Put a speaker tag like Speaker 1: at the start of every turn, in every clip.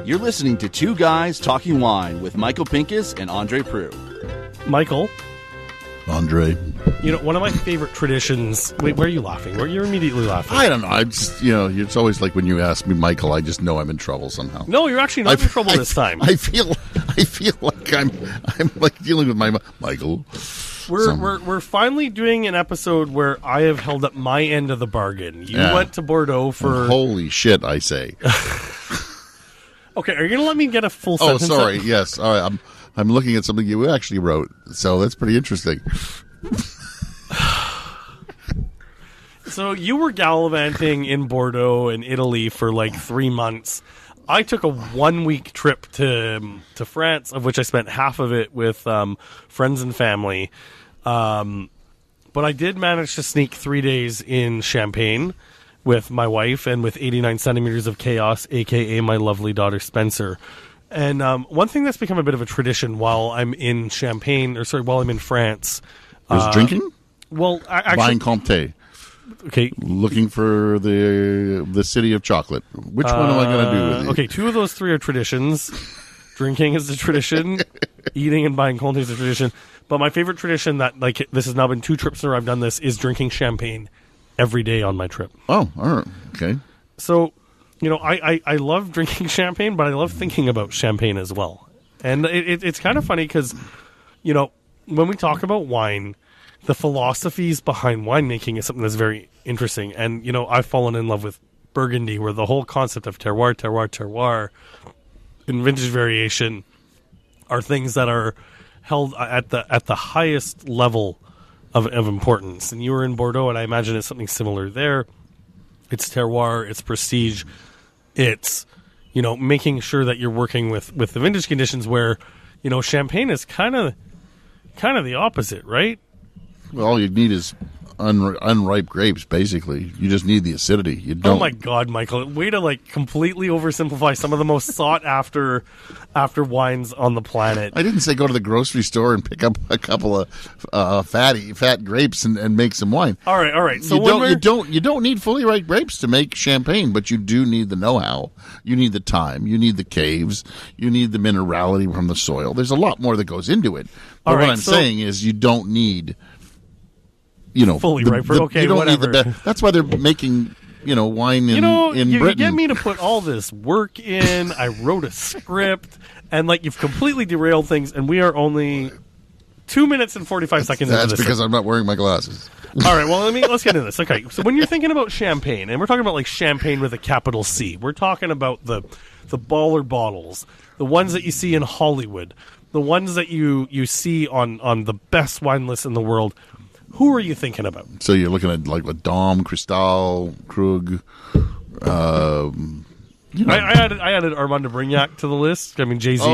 Speaker 1: You're listening to Two Guys Talking Wine with Michael Pinkus and André Prue.
Speaker 2: Michael.
Speaker 3: André.
Speaker 2: You know, one of my favorite traditions... Wait, where are you laughing? You're immediately laughing.
Speaker 3: I don't know. I just, it's always like when you ask me, Michael, I just know I'm in trouble somehow.
Speaker 2: No, you're actually not in trouble this time.
Speaker 3: I feel like I'm like dealing with my Michael.
Speaker 2: We're finally doing an episode where I have held up my end of the bargain. You went to Bordeaux for...
Speaker 3: Holy shit, I say.
Speaker 2: Okay, are you going to let me get a full sentence?
Speaker 3: Oh, sorry. Yes. All right. I'm looking at something you actually wrote, so that's pretty interesting.
Speaker 2: So you were gallivanting in Bordeaux in Italy for like 3 months. I took a 1-week trip to France, of which I spent half of it with friends and family. But I did manage to sneak 3 days in Champagne with my wife and with 89 centimeters of chaos, a.k.a. my lovely daughter Spencer. And one thing that's become a bit of a tradition while I'm in while I'm in France...
Speaker 3: is drinking?
Speaker 2: Well, actually...
Speaker 3: Buying Comté.
Speaker 2: Okay.
Speaker 3: Looking for the city of chocolate. Which one am I going to do with you?
Speaker 2: Okay, 2 of those 3 are traditions. Drinking is a tradition. Eating and buying Comté is a tradition. But my favorite tradition that, like, this has now been 2 trips where I've done this, is drinking champagne every day on my trip.
Speaker 3: Oh, all right. Okay.
Speaker 2: So, I love drinking champagne, but I love thinking about champagne as well. And it's kind of funny because, when we talk about wine, the philosophies behind winemaking is something that's very interesting. And, I've fallen in love with Burgundy, where the whole concept of terroir, and vintage variation are things that are held at the highest level of importance. And you were in Bordeaux, and I imagine it's something similar there. It's terroir, it's prestige, it's, making sure that you're working with the vintage conditions where, champagne is kind of the opposite, right?
Speaker 3: Well, all you need is unripe grapes, basically. You just need the acidity. You don't.
Speaker 2: Oh my God, Michael! Way to completely oversimplify some of the most sought after wines on the planet.
Speaker 3: I didn't say go to the grocery store and pick up a couple of fat grapes and make some wine.
Speaker 2: All right. So
Speaker 3: you don't need fully ripe grapes to make champagne, but you do need the know-how. You need the time. You need the caves. You need the minerality from the soil. There's a lot more that goes into it. But what I'm saying is, you don't need.
Speaker 2: Fully ripe. Okay,
Speaker 3: you don't
Speaker 2: whatever.
Speaker 3: Need the best. That's why they're making wine in Britain.
Speaker 2: You get me to put all this work in. I wrote a script, and you've completely derailed things. And we are only 2 minutes and 45 seconds into this.
Speaker 3: That's because I'm not wearing my glasses.
Speaker 2: All right. Well, let's get into this. Okay. So when you're thinking about champagne, and we're talking about champagne with a capital C, we're talking about the baller bottles, the ones that you see in Hollywood, the ones that you see on the best wine lists in the world. Who are you thinking about?
Speaker 3: So you're looking at what Dom, Cristal, Krug.
Speaker 2: I added Armand de Brignac to the list. I mean, Jay-Z.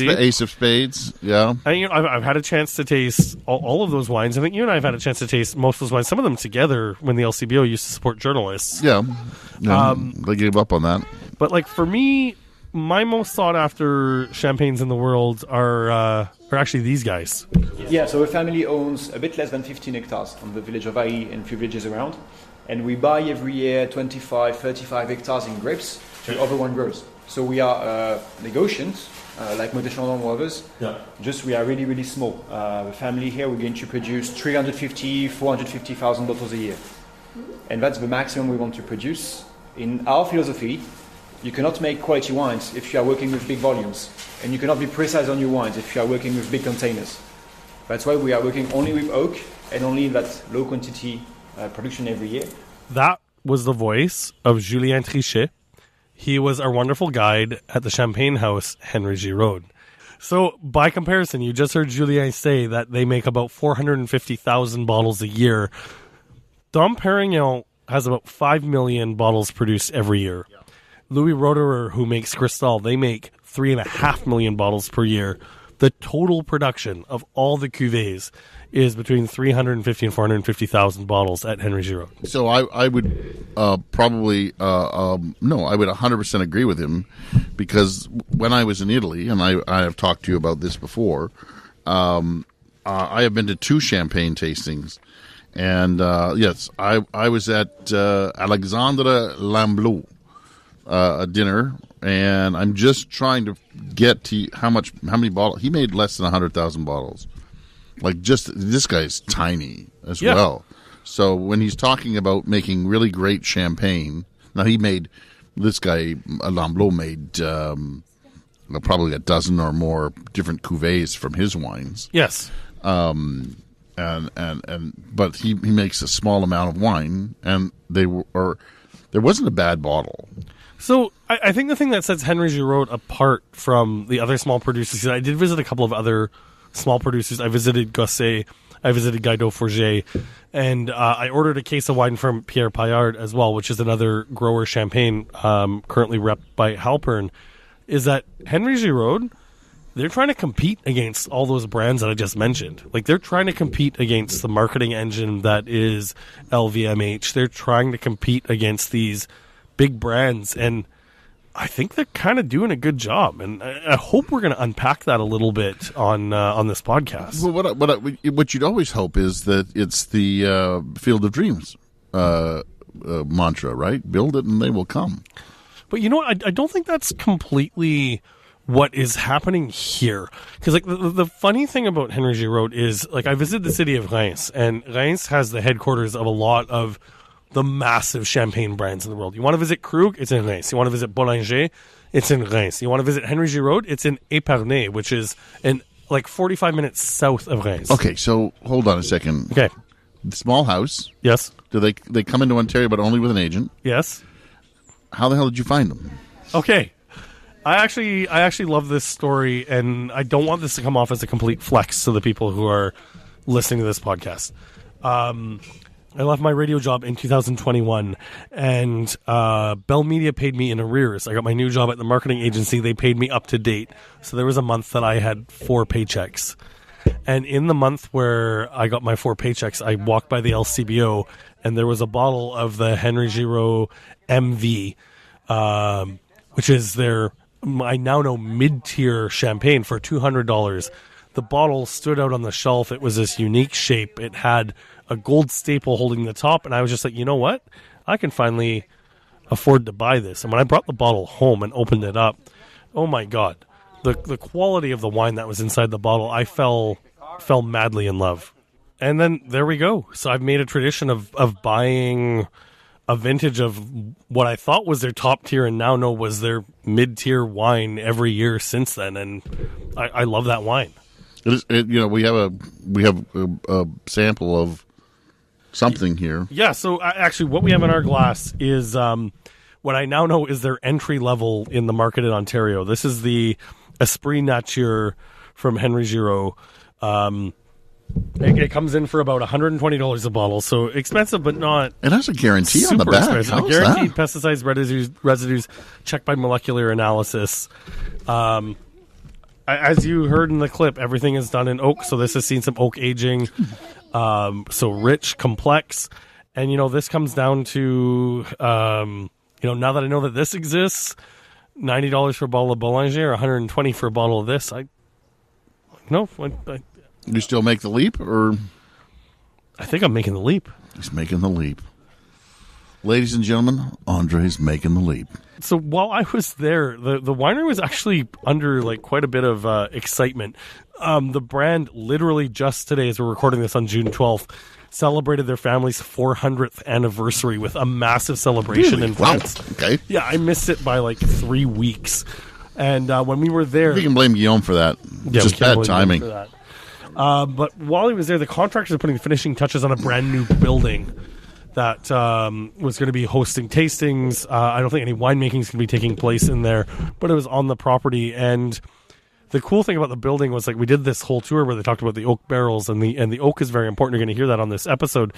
Speaker 3: Ace of Spades. Yeah.
Speaker 2: And, I've had a chance to taste all of those wines. I think you and I have had a chance to taste most of those wines. Some of them together when the LCBO used to support journalists.
Speaker 3: Yeah. They gave up on that.
Speaker 2: But for me, my most sought after champagnes in the world are actually these guys.
Speaker 4: Yeah, so a family owns a bit less than 15 hectares on the village of Ailly and few villages around. And we buy every year 25, 35 hectares in grapes to other wine growers. So we are negotiants, like Modé Chandon or others. Yeah. Just we are really, really small. The family here, we're going to produce 350, 450,000 bottles a year. And that's the maximum we want to produce. In our philosophy, you cannot make quality wines if you are working with big volumes. And you cannot be precise on your wines if you are working with big containers. That's why we are working only with oak and only that low quantity production every year.
Speaker 2: That was the voice of Julien Trichet. He was our wonderful guide at the Champagne House, Henri Giraud. So, by comparison, you just heard Julien say that they make about 450,000 bottles a year. Dom Perignon has about 5 million bottles produced every year. Yeah. Louis Roederer, who makes Cristal, they make 3.5 million bottles per year. The total production of all the cuvées is between 350 and 450,000 bottles at Henri Giraud.
Speaker 3: So I would probably I would 100% agree with him, because when I was in Italy, and I have talked to you about this before, I have been to 2 champagne tastings, And yes, I was at Alexandre Lamblot a dinner, and I'm just trying to get to how many bottles he made. Less than 100,000 bottles. Like, just this guy's tiny as well. So when he's talking about making really great champagne, now this guy Lamblot made probably a dozen or more different cuvées from his wines.
Speaker 2: Yes.
Speaker 3: But he makes a small amount of wine, and there wasn't a bad bottle.
Speaker 2: So I think the thing that sets Henri Giraud apart from the other small producers, because I did visit a couple of other small producers. I visited Gosset, I visited Guido Forget, and I ordered a case of wine from Pierre Paillard as well, which is another grower champagne currently repped by Halpern, is that Henri Giraud, they're trying to compete against all those brands that I just mentioned. Like, they're trying to compete against the marketing engine that is LVMH. They're trying to compete against these big brands, and I think they're kind of doing a good job. And I hope we're going to unpack that a little bit on this podcast.
Speaker 3: Well, what you'd always hope is that it's the Field of Dreams mantra, right? Build it and they will come.
Speaker 2: But you know what? I don't think that's completely what is happening here. Because like the funny thing about Henri Giraud is, like, I visited the city of Reims, and Reims has the headquarters of a lot of the massive champagne brands in the world. You want to visit Krug? It's in Reims. You want to visit Bollinger? It's in Reims. You want to visit Henri Giraud? It's in Épernay, which is in like 45 minutes south of Reims.
Speaker 3: Okay, so hold on a second.
Speaker 2: Okay.
Speaker 3: The small house.
Speaker 2: Yes.
Speaker 3: Do they come into Ontario but only with an agent?
Speaker 2: Yes.
Speaker 3: How the hell did you find them?
Speaker 2: Okay. I actually love this story, and I don't want this to come off as a complete flex to the people who are listening to this podcast. I left my radio job in 2021, and Bell Media paid me in arrears. I got my new job at the marketing agency. They paid me up to date. So there was a month that I had 4 paychecks. And in the month where I got my 4 paychecks, I walked by the LCBO, and there was a bottle of the Henri Giraud MV, which is their, I now know, mid-tier champagne for $200. The bottle stood out on the shelf. It was this unique shape. It had a gold staple holding the top, and I was just like, you know what? I can finally afford to buy this. And when I brought the bottle home and opened it up, oh my God, the quality of the wine that was inside the bottle, I fell madly in love. And then there we go. So I've made a tradition of buying a vintage of what I thought was their top tier and now know was their mid-tier wine every year since then, and I love that wine.
Speaker 3: We have a sample of something here.
Speaker 2: Yeah, so actually what we have in our glass is what I now know is their entry level in the market in Ontario. This is the Esprit Nature from Henri Giraud. It comes in for about $120 a bottle, so expensive but not.
Speaker 3: It has a guarantee on the back.
Speaker 2: Expensive. Guaranteed pesticides, residues checked by molecular analysis. As you heard in the clip, everything is done in oak, so this has seen some oak aging. So rich, complex, and this comes down to now that I know that this exists, $90 for a bottle of Bollinger, $120 for a bottle of this.
Speaker 3: You still make the leap, or?
Speaker 2: I think I'm making the leap.
Speaker 3: He's making the leap. Ladies and gentlemen, Andre's making the leap.
Speaker 2: So while I was there, the winery was actually under quite a bit of excitement. The brand literally just today, as we're recording this on June 12th, celebrated their family's 400th anniversary with a massive celebration in France.
Speaker 3: Wow. Okay.
Speaker 2: Yeah, I missed it by 3 weeks. And when we were there...
Speaker 3: We can blame Guillaume for that.
Speaker 2: Yeah,
Speaker 3: just bad timing.
Speaker 2: But while he was there, the contractors are putting the finishing touches on a brand new building that was going to be hosting tastings. I don't think any winemaking is going to be taking place in there, but it was on the property. And the cool thing about the building was we did this whole tour where they talked about the oak barrels, and the oak is very important. You're going to hear that on this episode.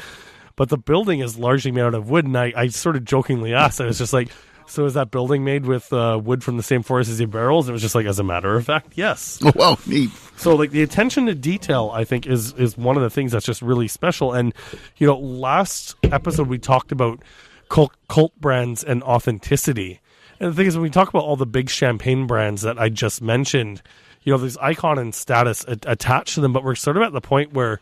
Speaker 2: But the building is largely made out of wood, and I sort of jokingly asked, I was just like, so is that building made with wood from the same forest as your barrels? And it was just as a matter of fact, yes.
Speaker 3: Oh, wow, neat.
Speaker 2: So the attention to detail, I think, is one of the things that's just really special. And, last episode we talked about cult brands and authenticity. And the thing is, when we talk about all the big champagne brands that I just mentioned, there's icon and status attached to them, but we're sort of at the point where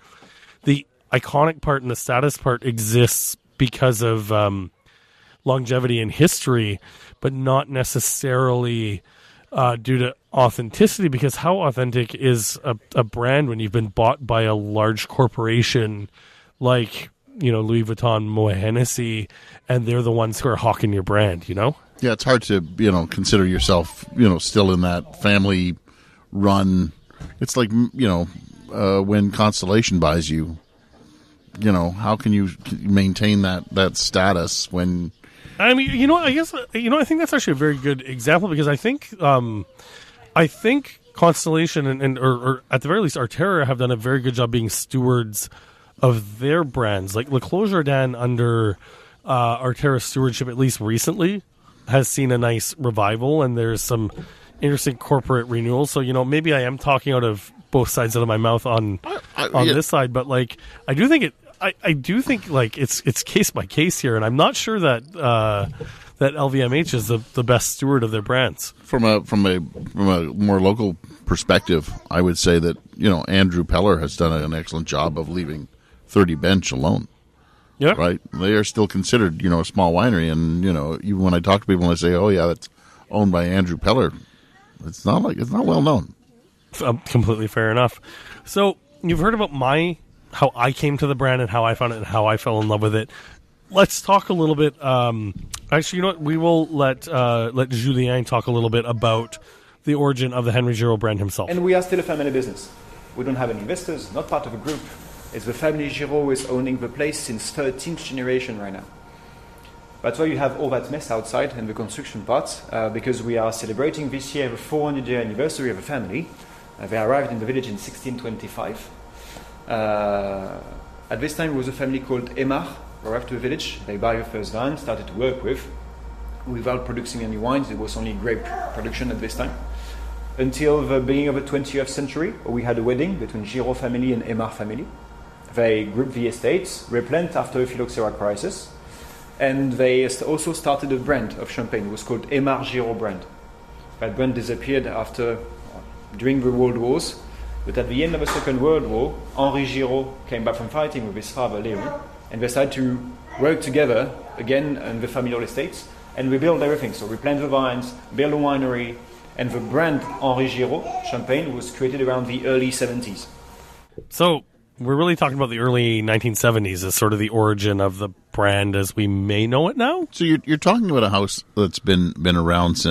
Speaker 2: the iconic part and the status part exists because of longevity and history, but not necessarily due to authenticity, because how authentic is a brand when you've been bought by a large corporation like, Louis Vuitton, Moet Hennessy, and they're the ones who are hawking your brand,
Speaker 3: Yeah, it's hard to, consider yourself, still in that family run. It's like, when Constellation buys you, how can you maintain that status when...
Speaker 2: I mean, I guess, I think that's actually a very good example, because I think Constellation and or at the very least Arterra have done a very good job being stewards of their brands. Like Le Clos Jardin under Arterra stewardship, at least recently, has seen a nice revival, and there's some interesting corporate renewals. So, maybe I am talking out of both sides of my mouth on this side, but like I do think like it's case by case here, and I'm not sure that that LVMH is the best steward of their brands.
Speaker 3: From a more local perspective, I would say that Andrew Peller has done an excellent job of leaving 30 Bench alone.
Speaker 2: Yeah,
Speaker 3: right. They are still considered a small winery, and even when I talk to people and I say, "Oh yeah, that's owned by Andrew Peller," it's not well known.
Speaker 2: Completely fair enough. So you've heard about how I came to the brand and how I found it and how I fell in love with it. Let's talk a little bit. Actually, we will let Julien talk a little bit about the origin of the Henri Giraud brand himself.
Speaker 4: And we are still a family business. We don't have any investors, not part of a group. It's the family Giraud who is owning the place since 13th generation right now. That's why you have all that mess outside and the construction part, because we are celebrating this year the 400-year anniversary of the family. They arrived in the village in 1625. At this time, it was a family called Aymar who arrived to the village. They buy the first vine, started to work without producing any wines. It was only grape production at this time. Until the beginning of the 20th century, we had a wedding between Giraud family and Aymar family. They grouped the estates, replanted after the phylloxera crisis, and they also started a brand of champagne. It was called Aymar Giraud brand. That brand disappeared during the World Wars, but at the end of the Second World War, Henri Giraud came back from fighting with his father, Léon, and they started to work together again on the familial estates and rebuild everything. So we planted the vines, built a winery, and the brand Henri Giraud champagne was created around the early 70s.
Speaker 2: So we're really talking about the early 1970s as sort of the origin of the brand as we may know it now?
Speaker 3: So you're talking about a house that's been around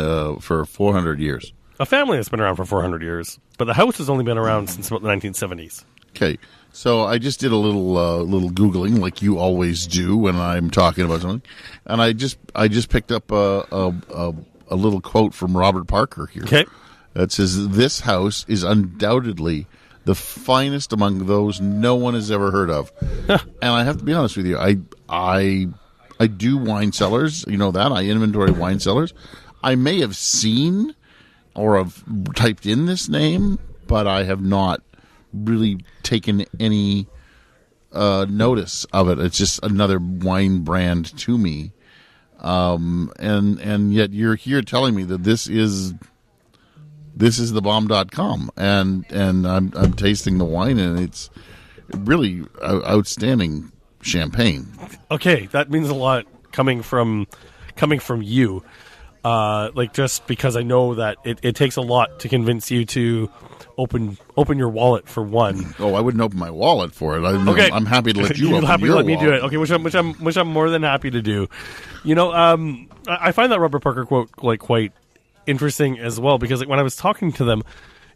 Speaker 3: for 400 years.
Speaker 2: A family that's been around for 400 years, but the house has only been around since about the 1970s.
Speaker 3: Okay, so I just did a little Googling, like you always do when I'm talking about something, and I just picked up a little quote from Robert Parker here.
Speaker 2: Okay,
Speaker 3: that says, "This house is undoubtedly the finest among those no one has ever heard of." And I have to be honest with you, I do wine cellars. You know that I inventory wine cellars. I may have seen or have typed in this name, but I have not really taken any notice of it. It's just another wine brand to me, and yet you're here telling me that this is thebomb.com, and I'm tasting the wine, and it's really outstanding champagne. Okay,
Speaker 2: that means a lot coming from you. Like, just because I know that it takes a lot to convince you to open your wallet for one.
Speaker 3: Oh, I wouldn't open my wallet for it. I'm happy to let you open your wallet.
Speaker 2: Me do it. Okay, which I'm more than happy to do. I find that Robert Parker quote quite interesting as well, because when I was talking to them,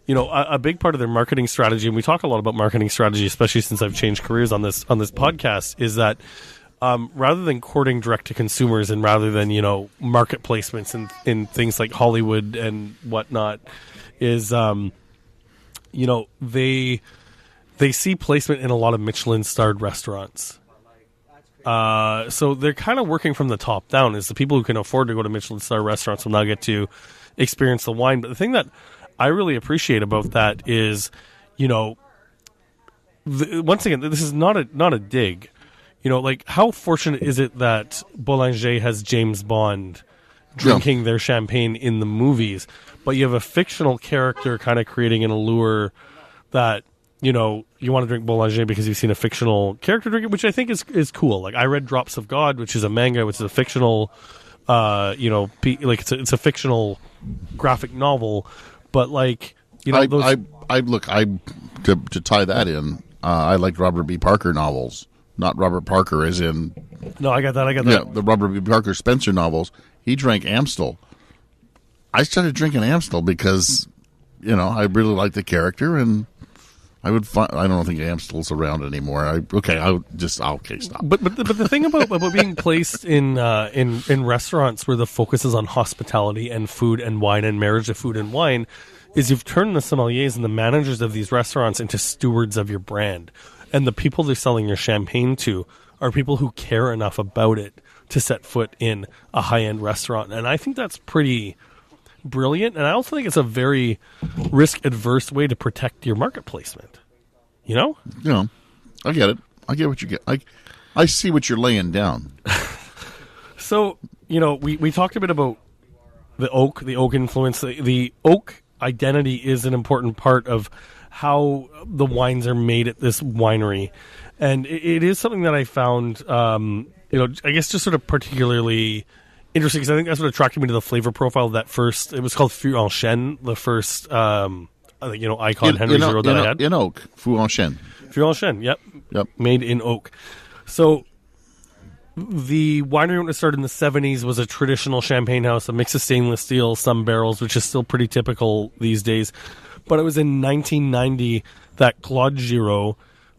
Speaker 2: a big part of their marketing strategy, and we talk a lot about marketing strategy, especially since I've changed careers on this podcast, is that rather than courting direct to consumers and rather than market placements in things like Hollywood and whatnot, is they see placement in a lot of Michelin starred restaurants. So they're kind of working from the top down. Is the people who can afford to go to Michelin star restaurants will now get to experience the wine. But the thing that I really appreciate about that is, once again, this is not a dig. How fortunate is it that Bollinger has James Bond drinking their champagne in the movies, but you have a fictional character kind of creating an allure that, you want to drink Boulanger because you've seen a fictional character drink it, which I think is cool. Like, I read Drops of God, which is a manga, which is a fictional, it's a fictional graphic novel, but like, to
Speaker 3: tie that in, I like Robert B. Parker novels, not Robert Parker as in.
Speaker 2: No, I got that.
Speaker 3: Yeah, the Robert B. Parker Spencer novels. He drank Amstel. I started drinking Amstel because, I really liked the character, and I don't think Amstel's around anymore. Stop.
Speaker 2: But the thing about being placed in restaurants where the focus is on hospitality and food and wine and marriage of food and wine is you've turned the sommeliers and the managers of these restaurants into stewards of your brand. And the people they're selling your champagne to are people who care enough about it to set foot in a high-end restaurant. And I think that's pretty brilliant. And I also think it's a very risk-adverse way to protect your market placement. I
Speaker 3: get it. I get what you get. I see what you're laying down.
Speaker 2: So, we talked a bit about the oak influence. The oak identity is an important part of how the wines are made at this winery. And it is something that I found, I guess just sort of particularly interesting, because I think that's what attracted me to the flavor profile of that first, it was called Fût en Chêne, the first, icon Henri Giraud that I had.
Speaker 3: In oak, Fût en Chêne.
Speaker 2: Fût en Chêne, yep. Made in oak. So the winery when it started in the 70s was a traditional champagne house, a mix of stainless steel, some barrels, which is still pretty typical these days. But it was in 1990 that Claude Giraud,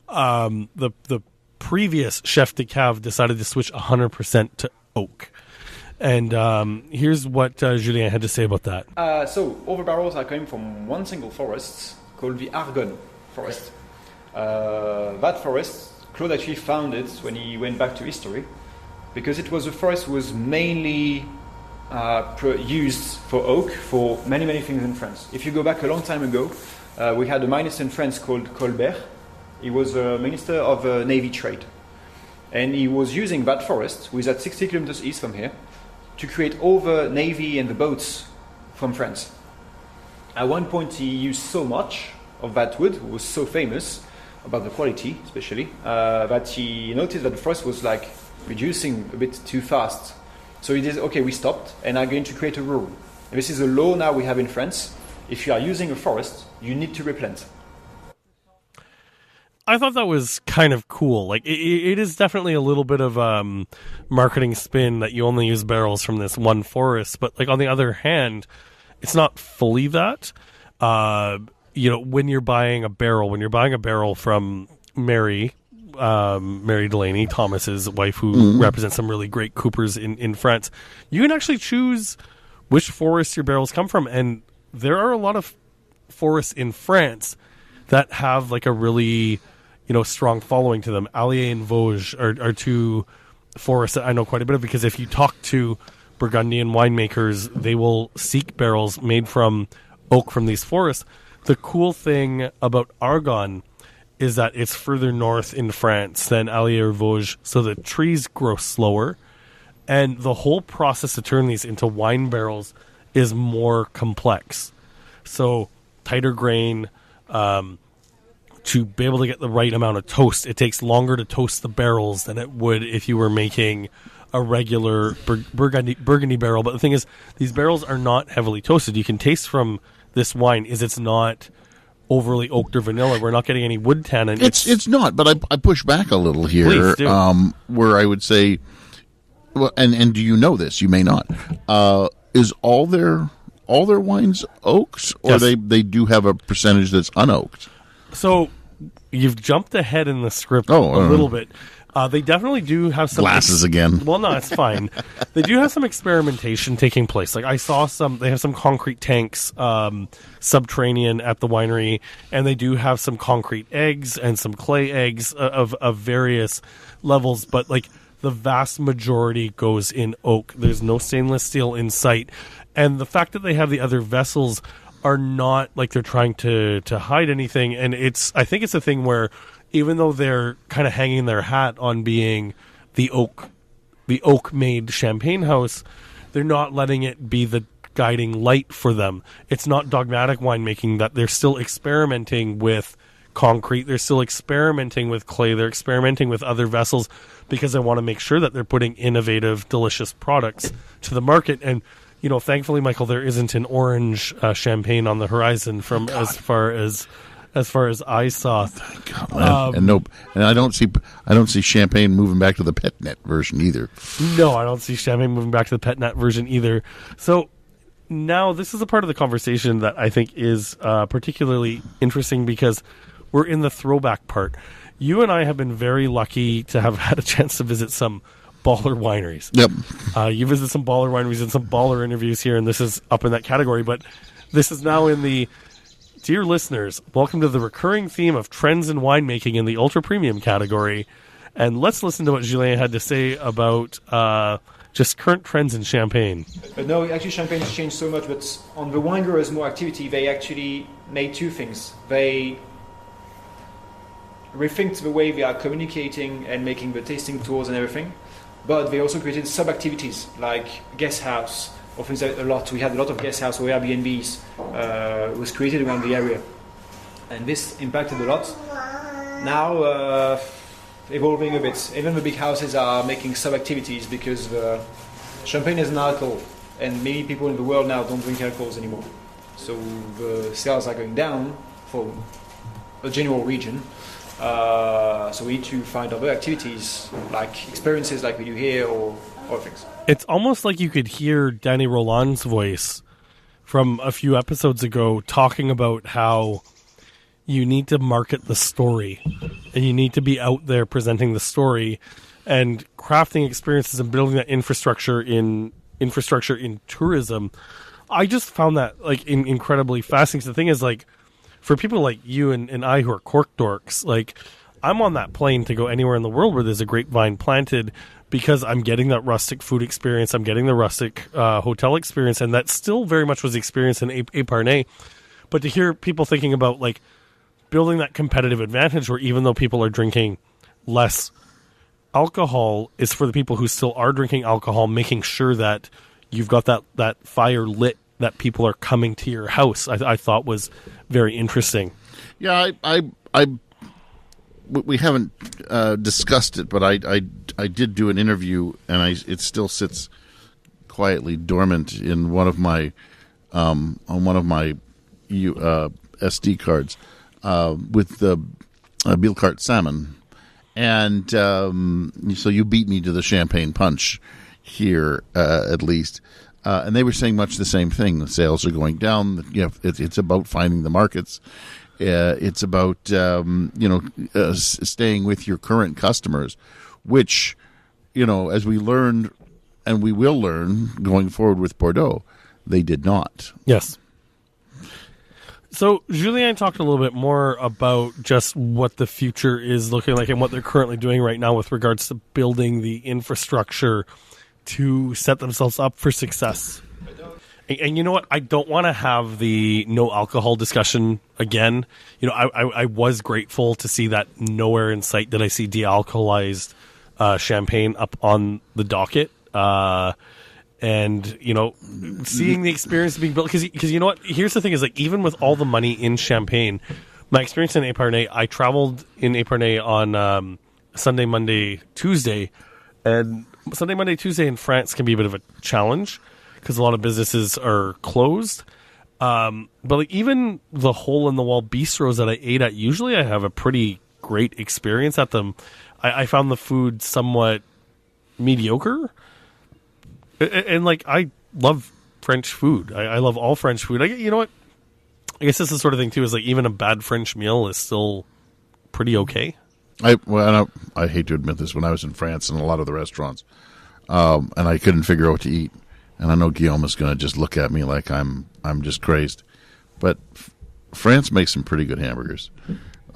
Speaker 2: the previous chef de cave, decided to switch 100% to oak. And here's what Julien had to say about that.
Speaker 4: So all the barrels are coming from one single forest called the Argonne forest. That forest, Claude actually found it when he went back to history, because it was a forest that was mainly used for oak for many, many things in France. If you go back a long time ago, we had a minister in France called Colbert. He was a minister of Navy trade. And he was using that forest, which is at 60 kilometers east from here, to create all the navy and the boats from France. At one point, he used so much of that wood, who was so famous about the quality, especially, that he noticed that the forest was like reducing a bit too fast. So he did, okay, we stopped, and I'm going to create a rule. And this is a law now we have in France. If you are using a forest, you need to replant.
Speaker 2: I thought that was kind of cool. Like, it is definitely a little bit of marketing spin that you only use barrels from this one forest. But, like, on the other hand, it's not fully that. When you're buying a barrel from Mary Delaney, Thomas's wife, who represents some really great coopers in France, you can actually choose which forest your barrels come from. And there are a lot of forests in France that have, like, a really strong following to them. Allier and Vosges are two forests that I know quite a bit of, because if you talk to Burgundian winemakers, they will seek barrels made from oak from these forests. The cool thing about Argonne is that it's further north in France than Allier or Vosges, so the trees grow slower, and the whole process to turn these into wine barrels is more complex. So tighter grain, to be able to get the right amount of toast, it takes longer to toast the barrels than it would if you were making a regular Burgundy barrel. But the thing is, these barrels are not heavily toasted. You can taste from this wine it's not overly oaked or vanilla. We're not getting any wood tannin.
Speaker 3: It's not, but I push back a little here.
Speaker 2: Please do.
Speaker 3: Where I would say, well, and do you know this? You may not. Is all their wines oaks, or
Speaker 2: Yes.
Speaker 3: they do have a percentage that's unoaked?
Speaker 2: So you've jumped ahead in the script
Speaker 3: Oh,
Speaker 2: a little bit. They definitely do have some
Speaker 3: Glasses again.
Speaker 2: Well, no, it's fine. They do have some experimentation taking place. Like, I saw they have some concrete tanks subterranean at the winery, and they do have some concrete eggs and some clay eggs of various levels. But, like, the vast majority goes in oak. There's no stainless steel in sight. And the fact that they have the other vessels are not like they're trying to hide anything. And I think it's a thing where, even though they're kind of hanging their hat on being the oak-made champagne house, they're not letting it be the guiding light for them. It's not dogmatic winemaking, that they're still experimenting with concrete. They're still experimenting with clay. They're experimenting with other vessels because they want to make sure that they're putting innovative, delicious products to the market. And, thankfully, Michael, there isn't an orange champagne on the horizon from as far as I saw.
Speaker 3: Thank God, and I don't see champagne moving back to the pet net version either.
Speaker 2: No, I don't see champagne moving back to the pet net version either. So now this is a part of the conversation that I think is particularly interesting because we're in the throwback part. You and I have been very lucky to have had a chance to visit some baller wineries.
Speaker 3: Yep.
Speaker 2: You visit some baller wineries and some baller interviews here, and this is up in that category. But this is now in the, dear listeners, welcome to the recurring theme of trends in winemaking in the ultra premium category. And let's listen to what Julien had to say about just current trends in champagne.
Speaker 4: No, actually champagne has changed so much, but on the Wine Growers More activity, they actually made two things. They rethink the way they are communicating and making the tasting tours and everything, but they also created sub-activities like guest house, or things that we had a lot of guest house or Airbnbs was created around the area, and this impacted a lot. Now evolving a bit, even the big houses are making sub-activities because champagne is an alcohol, and many people in the world now don't drink alcohols anymore, so the sales are going down for a general region. So we need to find other activities, like experiences like we do here, or things.
Speaker 2: It's almost like you could hear Danny Roland's voice from a few episodes ago talking about how you need to market the story and you need to be out there presenting the story and crafting experiences and building that infrastructure in tourism. I just found that incredibly fascinating. The thing is, for people like you and I who are cork dorks, I'm on that plane to go anywhere in the world where there's a grapevine planted because I'm getting that rustic food experience, I'm getting the rustic hotel experience, and that still very much was the experience in Épernay. But to hear people thinking about building that competitive advantage where even though people are drinking less alcohol is for the people who still are drinking alcohol, making sure that you've got that fire lit, that people are coming to your house, I thought was very interesting.
Speaker 3: Yeah, we haven't discussed it, but I did do an interview, and it still sits quietly dormant in one of my on one of my SD cards with the Bilkart salmon, and so you beat me to the champagne punch here at least. And they were saying much the same thing. The sales are going down. It's about finding the markets. It's about staying with your current customers, which as we learned and we will learn going forward with Bordeaux, they did not.
Speaker 2: Yes. So Julien talked a little bit more about just what the future is looking like and what they're currently doing right now with regards to building the infrastructure to set themselves up for success. And you know what? I don't want to have the no alcohol discussion again. I was grateful to see that nowhere in sight did I see de-alcoholized champagne up on the docket. And, seeing the experience being built. Because you know what? Here's the thing is, even with all the money in champagne, my experience in Épernay, I traveled in Épernay on Sunday, Monday, Tuesday. And Sunday, Monday, Tuesday in France can be a bit of a challenge because a lot of businesses are closed. But even the hole-in-the-wall bistros that I ate at, usually I have a pretty great experience at them. I found the food somewhat mediocre. And I love French food. I love all French food. You know what? I guess this is the sort of thing, too, is even a bad French meal is still pretty okay.
Speaker 3: I hate to admit this, when I was in France in a lot of the restaurants, and I couldn't figure out what to eat, and I know Guillaume is going to just look at me like I'm just crazed, but France makes some pretty good hamburgers.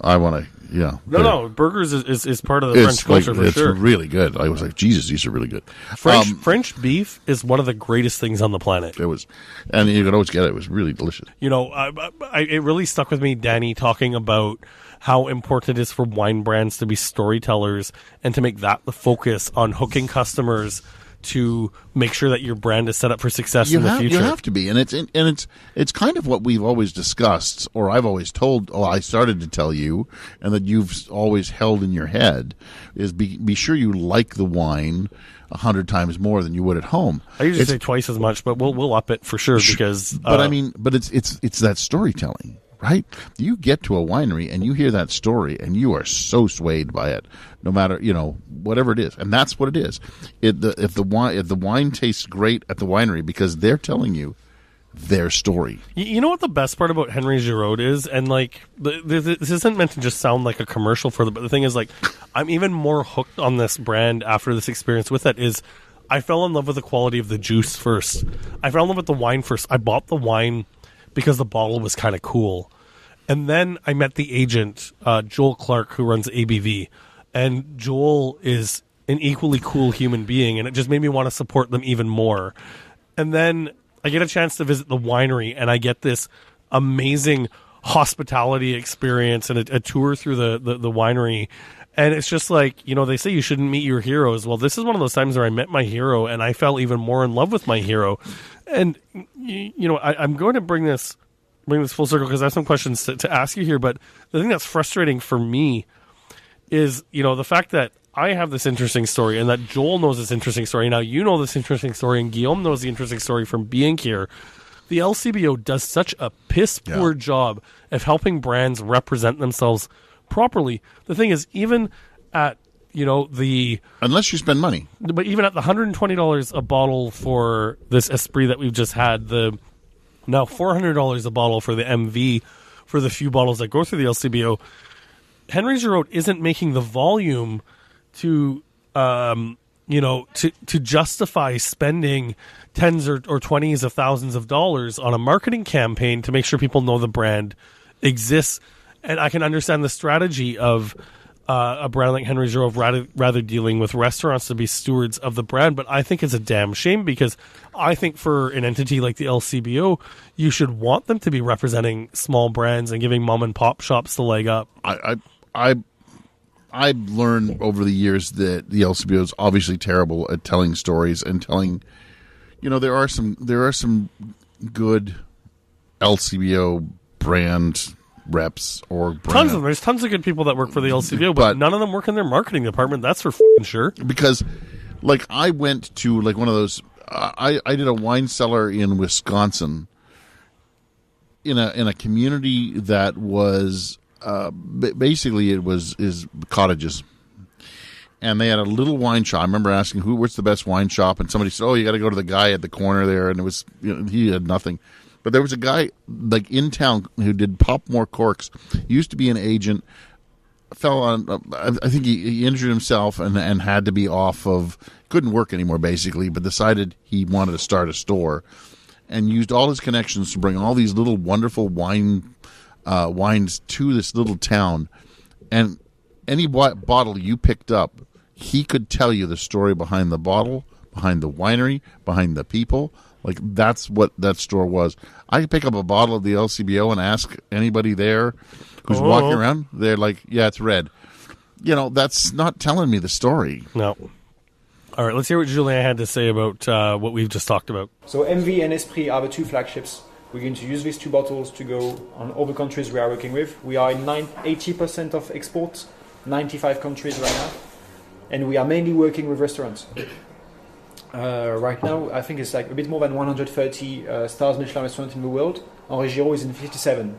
Speaker 3: I want to,
Speaker 2: No, burgers is part of the French culture for sure.
Speaker 3: It's really good. I was like, Jesus, these are really good.
Speaker 2: French beef is one of the greatest things on the planet.
Speaker 3: It was, and you could always get it. It was really delicious.
Speaker 2: It really stuck with me, Danny, talking about how important it is for wine brands to be storytellers and to make that the focus on hooking customers to make sure that your brand is set up for success in the future.
Speaker 3: You have to be, and it's kind of what we've always discussed, or I've always told. Well, I started to tell you, and that you've always held in your head is be sure you like the wine 100 times more than you would at home.
Speaker 2: I usually say twice as much, but we'll up it for sure because.
Speaker 3: But it's that storytelling. Right? You get to a winery and you hear that story and you are so swayed by it, no matter, whatever it is. And that's what it is. If the wine tastes great at the winery because they're telling you their story.
Speaker 2: You know what the best part about Henri Giraud is? And this isn't meant to just sound like a commercial for them, but the thing is, I'm even more hooked on this brand after this experience with it is I fell in love with the quality of the juice first. I fell in love with the wine first. I bought the wine because the bottle was kind of cool. And then I met the agent, Joel Clark, who runs ABV. And Joel is an equally cool human being, and it just made me want to support them even more. And then I get a chance to visit the winery, and I get this amazing hospitality experience and a tour through the winery. And it's just they say you shouldn't meet your heroes. Well, this is one of those times where I met my hero, and I fell even more in love with my hero. And I'm going to bring this full circle because I have some questions to ask you here. But the thing that's frustrating for me is the fact that I have this interesting story and that Joel knows this interesting story. Now you know this interesting story, and Guillaume knows the interesting story from being here. The LCBO does such a piss poor job of helping brands represent themselves properly. The thing is, even at
Speaker 3: unless you spend money,
Speaker 2: but even at the $120 a bottle for this Esprit that we've just had, the now $400 a bottle for the MV for the few bottles that go through the LCBO, Henri Giraud isn't making the volume to justify spending tens or 20s of thousands of dollars on a marketing campaign to make sure people know the brand exists. And I can understand the strategy of a brand like Henri Giraud rather dealing with restaurants to be stewards of the brand, but I think it's a damn shame because I think for an entity like the LCBO, you should want them to be representing small brands and giving mom and pop shops the leg up.
Speaker 3: I've learned over the years that the LCBO is obviously terrible at telling stories and telling. There are some good LCBO brand reps or brand.
Speaker 2: Tons of them. There's tons of good people that work for the LCBO, but none of them work in their marketing department. That's for fucking sure.
Speaker 3: Because, I went to one of those. I did a wine cellar in Wisconsin, in a community that was basically is cottages, and they had a little wine shop. I remember asking what's the best wine shop, and somebody said, "Oh, you got to go to the guy at the corner there," and it was he had nothing. But there was a guy in town who did Popmore corks. He used to be an agent. Fell on. I think he injured himself and had to be off of. Couldn't work anymore basically, but decided he wanted to start a store, and used all his connections to bring all these little wonderful wines to this little town. And any bottle you picked up, he could tell you the story behind the bottle, behind the winery, behind the people. That's what that store was. I could pick up a bottle of the LCBO and ask anybody there who's walking around. They're like, yeah, it's red. That's not telling me the story.
Speaker 2: No. All right, let's hear what Julien had to say about what we've just talked about.
Speaker 4: So MV and Esprit are the two flagships. We're going to use these two bottles to go on all the countries we are working with. We are in 80% of exports, 95 countries right now. And we are mainly working with restaurants. Right now, I think it's a bit more than 130 stars Michelin restaurants in the world. Henri Giraud is in 57.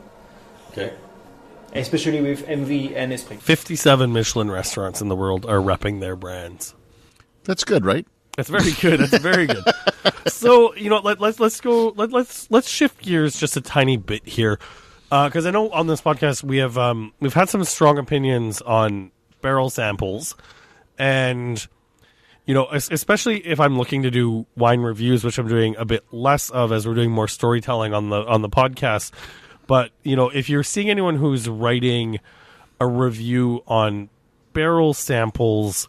Speaker 2: Okay.
Speaker 4: Especially with MV and Esprit.
Speaker 2: 57 Michelin restaurants in the world are repping their brands.
Speaker 3: That's good, right?
Speaker 2: That's very good. That's very good. So let's shift gears just a tiny bit here, because I know on this podcast we've had some strong opinions on barrel samples, and especially if I'm looking to do wine reviews, which I'm doing a bit less of as we're doing more storytelling on the podcast. But if you're seeing anyone who's writing a review on barrel samples,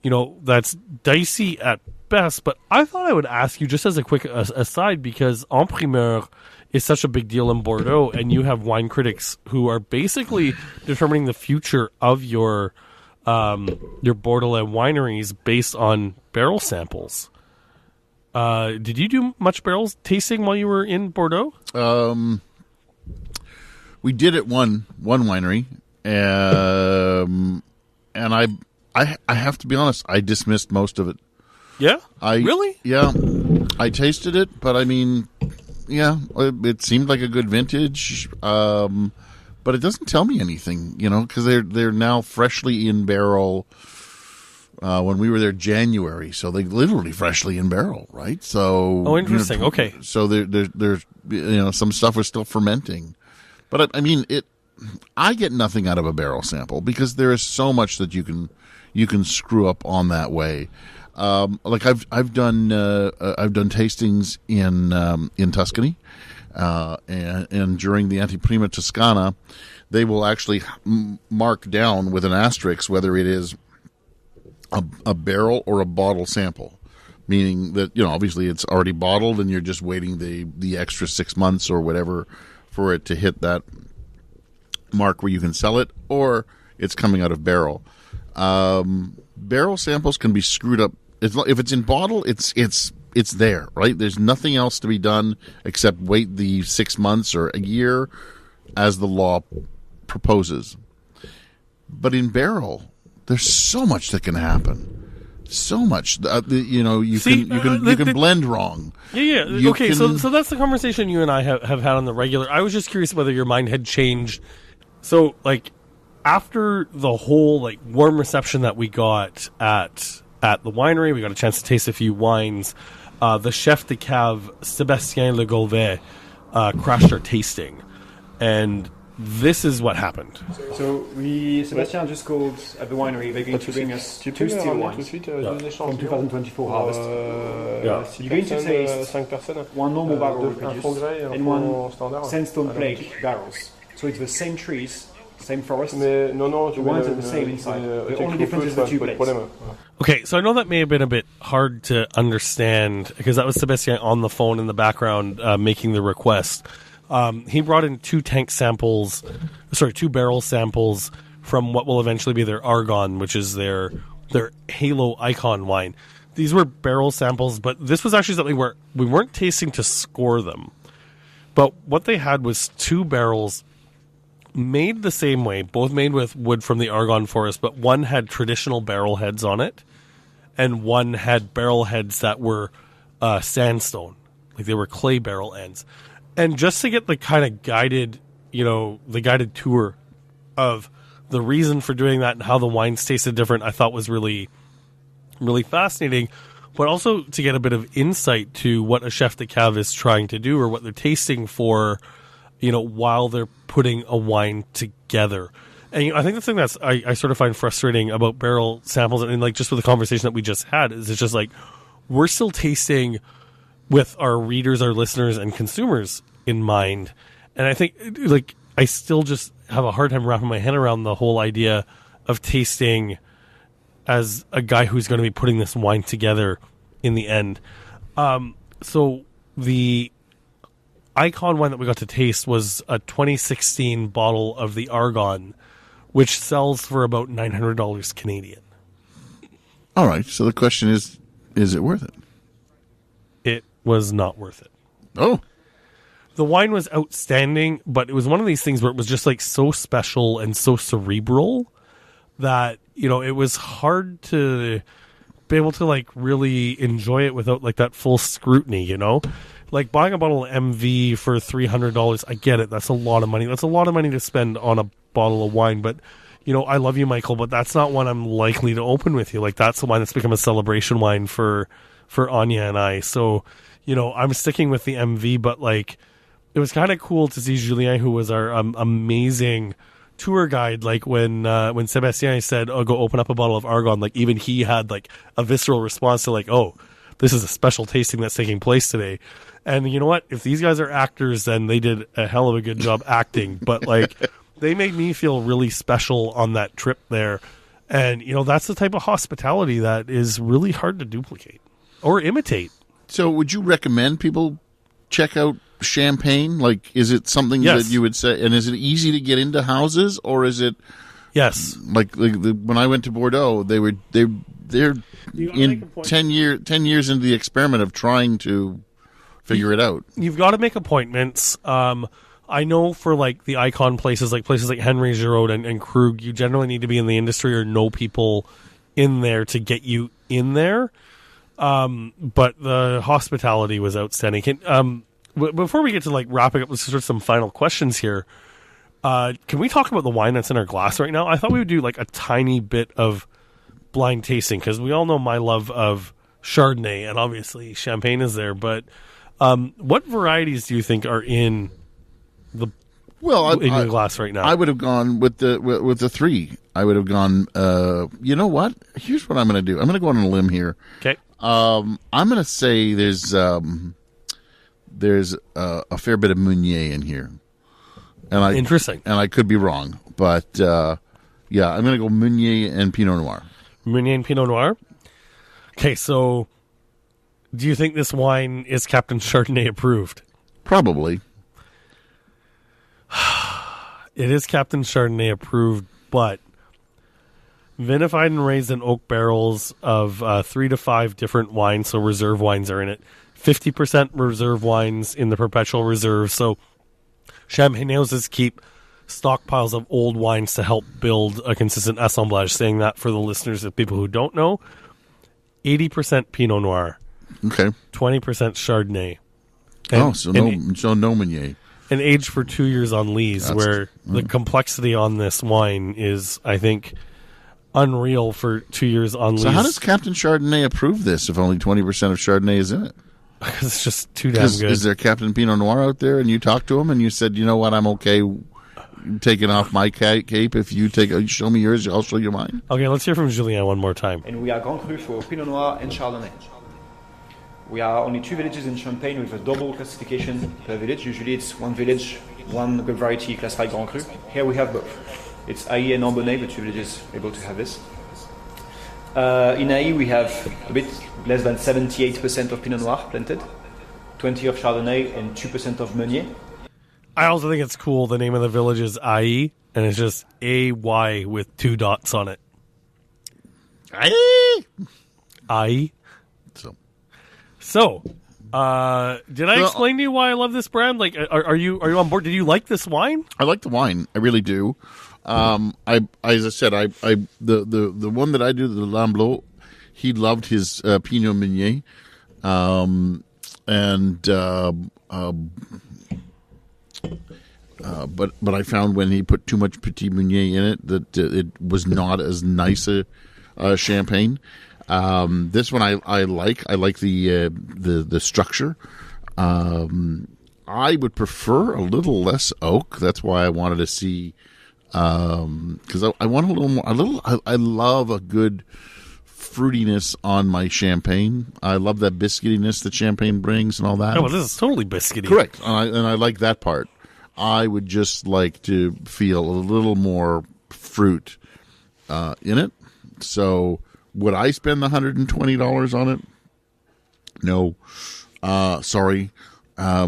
Speaker 2: that's dicey at best. But I thought I would ask you, just as a quick aside, because En Primeur is such a big deal in Bordeaux, and you have wine critics who are basically determining the future of your Bordelais wineries based on barrel samples. Did you do much barrel tasting while you were in Bordeaux?
Speaker 3: We did at one winery, and I have to be honest, I dismissed most of it.
Speaker 2: Yeah? Really?
Speaker 3: Yeah. I tasted it, but I mean, yeah, it seemed like a good vintage, but it doesn't tell me anything, because they're now freshly in barrel. When we were there January, so they literally freshly in barrel, right? So
Speaker 2: interesting. Okay.
Speaker 3: So there's some stuff was still fermenting, but I mean I get nothing out of a barrel sample because there is so much that you can screw up on that way. Like I've done tastings in Tuscany, and during the Anteprima Toscana, they will actually mark down with an asterisk whether it is a barrel or a bottle sample, meaning that obviously it's already bottled and you're just waiting the extra 6 months or whatever for it to hit that mark where you can sell it, or it's coming out of barrel. Barrel samples can be screwed up. If it's in bottle, it's there, right? There's nothing else to be done except wait the 6 months or a year as the law proposes. But in barrel, there's so much that can happen. So much, you can blend wrong.
Speaker 2: Yeah. Okay, so that's the conversation you and I have had on the regular. I was just curious whether your mind had changed. So, like, after the whole warm reception that we got at the winery, we got a chance to taste a few wines. The chef de cave Sébastien Le Golvet crashed our tasting, and this is what happened.
Speaker 4: So Sébastien just called at the winery. They're going to bring us two still wines from 2024 harvest. You're going to taste one normal barrel we produced and one sandstone plaque barrels. So it's the same trees, same forest. The wines are the same inside. The only difference is the two plates.
Speaker 2: Okay, so I know that may have been a bit hard to understand because that was Sébastien on the phone in the background making the request. He brought in two barrel samples from what will eventually be their Argonne, which is their Halo Icon wine. These were barrel samples, but this was actually something where we weren't tasting to score them. But what they had was two barrels made the same way, both made with wood from the Argonne forest, but one had traditional barrel heads on it, and one had barrel heads that were sandstone, like they were clay barrel ends. And just to get the kind of guided tour of the reason for doing that and how the wines tasted different, I thought was really, really fascinating. But also to get a bit of insight to what a chef de cave is trying to do or what they're tasting for, while they're putting a wine together. And I think the thing that's I sort of find frustrating about barrel samples and just with the conversation that we just had is it's just we're still tasting with our readers, our listeners, and consumers in mind. And I think, I still just have a hard time wrapping my head around the whole idea of tasting as a guy who's going to be putting this wine together in the end. So the Icon wine that we got to taste was a 2016 bottle of the Argonne, which sells for about $900 Canadian.
Speaker 3: All right. So the question is it worth it?
Speaker 2: It was not worth it.
Speaker 3: Oh.
Speaker 2: The wine was outstanding, but it was one of these things where it was just so special and so cerebral that, it was hard to be able to really enjoy it without that full scrutiny, buying a bottle of MV for $300, I get it. That's a lot of money. That's a lot of money to spend on a bottle of wine, but I love you, Michael, but that's not one I'm likely to open with you. That's the wine that's become a celebration wine for Anya and I. So, I'm sticking with the MV, but it was kind of cool to see Julien, who was our amazing tour guide. When Sébastien said, "Oh, go open up a bottle of Argonne," even he had a visceral response to "Oh, this is a special tasting that's taking place today." And you know what? If these guys are actors, then they did a hell of a good job acting. But they made me feel really special on that trip there. And that's the type of hospitality that is really hard to duplicate or imitate.
Speaker 3: So would you recommend people check out Champagne? Is it something that you would say, and is it easy to get into houses, or is it?
Speaker 2: Yes.
Speaker 3: When I went to Bordeaux, they they're
Speaker 2: You gotta make a
Speaker 3: in
Speaker 2: point.
Speaker 3: 10 years into the experiment of trying to figure it out.
Speaker 2: You've got to make appointments. I know for like the icon places like Henri Giraud and Krug, you generally need to be in the industry or know people in there to get you in there. But the hospitality was outstanding. Before we get to like wrapping up, let's just some final questions here. Can we talk about the wine that's in our glass right now? I thought we would do like a tiny bit of blind tasting because we all know my love of Chardonnay and obviously Champagne is there. But what varieties do you think are in the in your glass right now?
Speaker 3: I would have gone with the three. I would have gone. You know what? Here's what I'm going to do. I'm going to go on a limb here.
Speaker 2: Okay.
Speaker 3: I'm going to say there's a fair bit of Meunier in here, and
Speaker 2: Interesting.
Speaker 3: And I could be wrong, but yeah, I'm going to go Meunier and Pinot Noir.
Speaker 2: Meunier and Pinot Noir. Okay, so do you think this wine is Captain Chardonnay approved?
Speaker 3: Probably.
Speaker 2: It is Captain Chardonnay approved, but vinified and raised in oak barrels of 3 to 5 different wines, so reserve wines are in it. 50% reserve wines in the perpetual reserve, so Champagne houses keep stockpiles of old wines to help build a consistent assemblage. Saying that for the listeners of people who don't know, 80% Pinot Noir,
Speaker 3: Okay.
Speaker 2: 20% Chardonnay.
Speaker 3: So no Meunier.
Speaker 2: And aged for 2 years on lees, where the complexity on this wine is, I think, unreal for 2 years on lees.
Speaker 3: So how does Captain Chardonnay approve this if only 20% of Chardonnay is in it?
Speaker 2: Because it's just too damn good.
Speaker 3: Is there Captain Pinot Noir out there and you talked to him and you said, you know what, I'm okay taking off my cape if you show me yours, I'll show you mine?
Speaker 2: Okay, let's hear from Julien one more time.
Speaker 4: And we are Grand Cru for Pinot Noir and Chardonnay. We are only 2 villages in Champagne with a double classification per village. Usually it's one village, one grape variety classified Grand Cru. Here we have both. It's Ailly and Ambonnay, the 2 villages able to have this. In Ailly we have a bit less than 78% of Pinot Noir planted, 20 of Chardonnay and 2% of Meunier.
Speaker 2: I also think it's cool. The name of the village is Ailly, and it's just A-Y with 2 dots on it. Ailly. So, did I explain to you why I love this brand? Like, are you on board? Did you like this wine?
Speaker 3: I like the wine. I really do. As I said, the one that I do, the Lamblot, he loved his Pinot Meunier, but I found when he put too much Petit Meunier in it that it was not as nice a champagne. This one I like. I like the structure. I would prefer a little less oak. That's why I wanted to see, because I want a little more. I love a good fruitiness on my champagne. I love that biscuitiness that champagne brings and all that.
Speaker 2: Oh, well, this is totally biscuity.
Speaker 3: Correct, and I like that part. I would just like to feel a little more fruit in it. So, would I spend the $120 on it? No. Sorry. I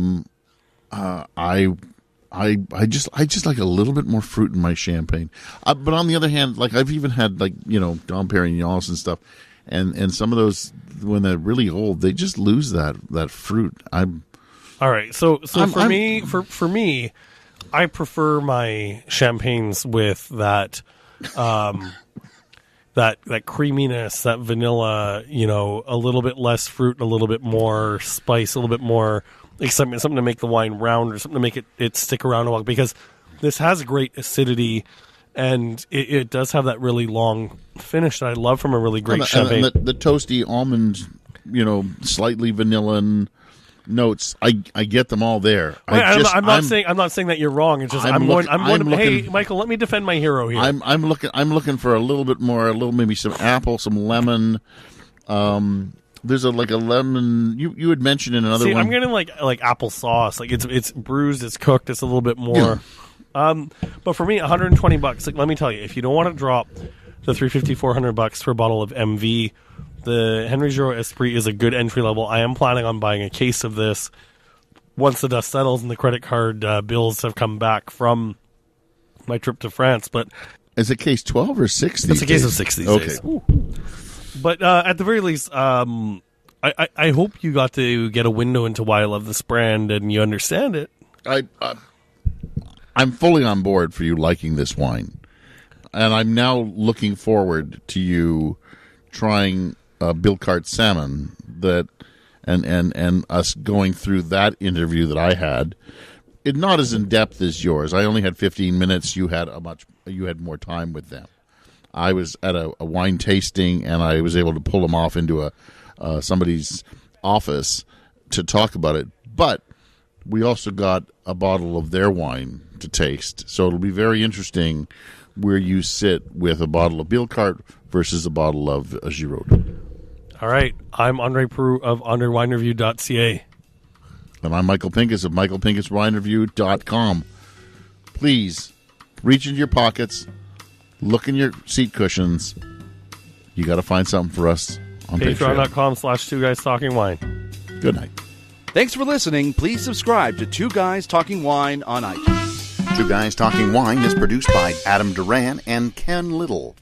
Speaker 3: just like a little bit more fruit in my champagne. But on the other hand, like I've even had Dom Perignons and stuff, and some of those when they're really old, they just lose that fruit.
Speaker 2: All right. So for me, I prefer my champagnes with that that creaminess, that vanilla, a little bit less fruit, a little bit more spice, a little bit more excitement, something to make the wine round or something to make it stick around a while, because this has great acidity and it does have that really long finish that I love from a really great champagne.
Speaker 3: And the toasty almond, slightly vanilla notes, I get them all there.
Speaker 2: I'm not saying that you're wrong. It's just hey, Michael, let me defend my hero here.
Speaker 3: I'm looking for a little bit more, maybe some apple, some lemon. There's a lemon. You had mentioned in another one.
Speaker 2: I'm getting like applesauce. Like it's bruised, it's cooked, it's a little bit more. Yeah. But for me, $120. Like, let me tell you, if you don't want to drop the $350, $400 for a bottle of MV, the Henri Giraud Esprit is a good entry level. I am planning on buying a case of this once the dust settles and the credit card bills have come back from my trip to France. But
Speaker 3: is it case 12 or 6?
Speaker 2: It's a case of 6 these days.
Speaker 3: Ooh.
Speaker 2: But at the very least, I hope you got to get a window into why I love this brand and you understand it.
Speaker 3: I'm fully on board for you liking this wine, and I'm now looking forward to you trying Bilkart salmon and us going through that interview that I had. It not as in depth as yours. I only had 15 minutes. You had more time with them. I was at a wine tasting, and I was able to pull them off into somebody's office to talk about it. But we also got a bottle of their wine to taste. So it'll be very interesting where you sit with a bottle of Bilkart versus a bottle of Giraud.
Speaker 2: All right. I'm André Peru of AndreWineReview.ca.
Speaker 3: And I'm Michael Pinkus of MichaelPinkusWineReview.com. Please reach into your pockets, look in your seat cushions. You got to find something for us on Patreon.
Speaker 2: Patreon.com/2guystalkingwine.
Speaker 3: Good night.
Speaker 1: Thanks for listening. Please subscribe to Two Guys Talking Wine on iTunes.
Speaker 5: Two Guys Talking Wine is produced by Adam Duran and Ken Little.